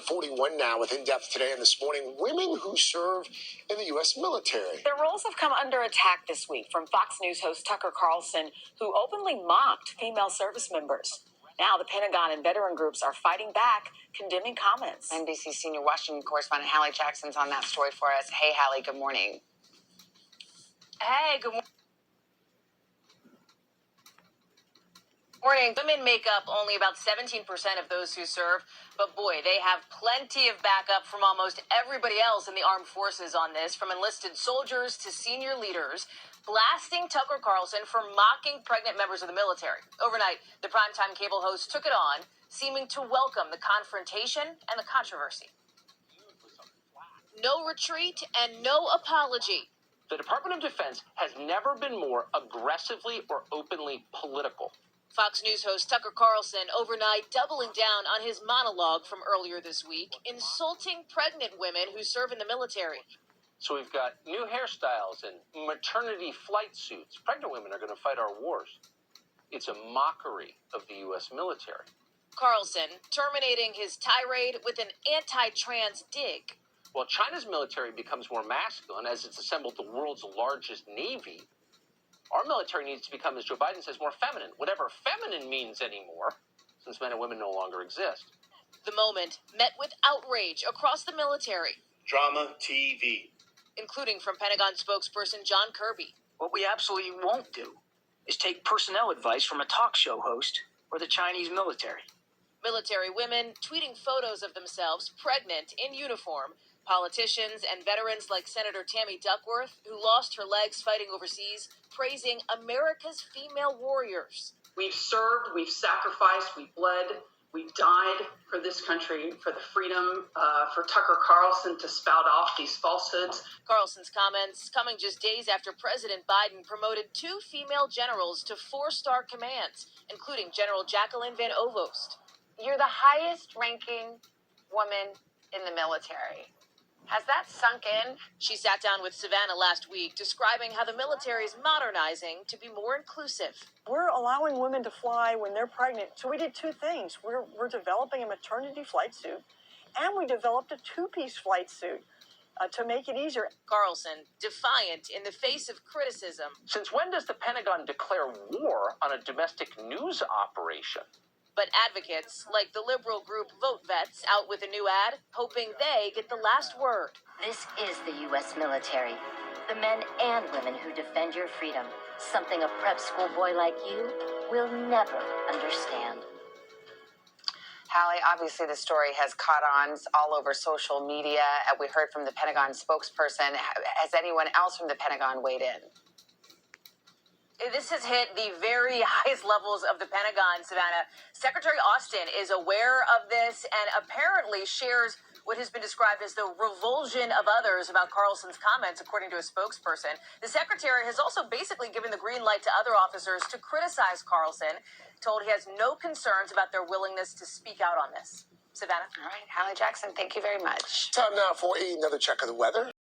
7:41 now with In-Depth Today and this morning. Women who serve in the U.S. military. Their roles have come under attack this week from Fox News host Tucker Carlson, who openly mocked female service members. Now the Pentagon and veteran groups are fighting back, condemning comments. NBC senior Washington correspondent Hallie Jackson's on that story for us. Hey, Hallie, good morning. Hey, good morning. Women make up only about 17% of those who serve, but boy, they have plenty of backup from almost everybody else in the armed forces on this, from enlisted soldiers to senior leaders, blasting Tucker Carlson for mocking pregnant members of the military. Overnight, the primetime cable host took it on, seeming to welcome the confrontation and the controversy. No retreat and no apology. The Department of Defense has never been more aggressively or openly political. Fox News host Tucker Carlson overnight doubling down on his monologue from earlier this week, insulting pregnant women who serve in the military. So we've got new hairstyles and maternity flight suits. Pregnant women are going to fight our wars. It's a mockery of the U.S. military. Carlson terminating his tirade with an anti-trans dig. While China's military becomes more masculine as it's assembled the world's largest navy, our military needs to become, as Joe Biden says, more feminine, whatever feminine means anymore, since men and women no longer exist. The moment met with outrage across the military. Drama TV. Including from Pentagon spokesperson John Kirby. What we absolutely won't do is take personnel advice from a talk show host or the Chinese military. Military women tweeting photos of themselves pregnant in uniform. Politicians and veterans like Senator Tammy Duckworth, who lost her legs fighting overseas, praising America's female warriors. We've served, we've sacrificed, we've bled, we've died for this country, for the freedom, for Tucker Carlson to spout off these falsehoods. Carlson's comments coming just days after President Biden promoted 2 female generals to 4-star commands, including General Jacqueline Van Ovost. You're the highest ranking woman in the military. Has that sunk in? She sat down with Savannah last week, describing how the military is modernizing to be more inclusive. We're allowing women to fly when they're pregnant. So we did 2 things. We're developing a maternity flight suit, and we developed a 2-piece flight suit to make it easier. Carlson, defiant in the face of criticism. Since when does the Pentagon declare war on a domestic news operation? But advocates like the liberal group Vote Vets out with a new ad, hoping they get the last word. This is the U.S. military. The men and women who defend your freedom. Something a prep school boy like you will never understand. Hallie, obviously the story has caught on all over social media. We heard from the Pentagon spokesperson. Has anyone else from the Pentagon weighed in? This has hit the very highest levels of the Pentagon, Savannah. Secretary Austin is aware of this and apparently shares what has been described as the revulsion of others about Carlson's comments, according to a spokesperson. The secretary has also basically given the green light to other officers to criticize Carlson, told he has no concerns about their willingness to speak out on this. Savannah? All right, Hallie Jackson, thank you very much. Time now for another check of the weather.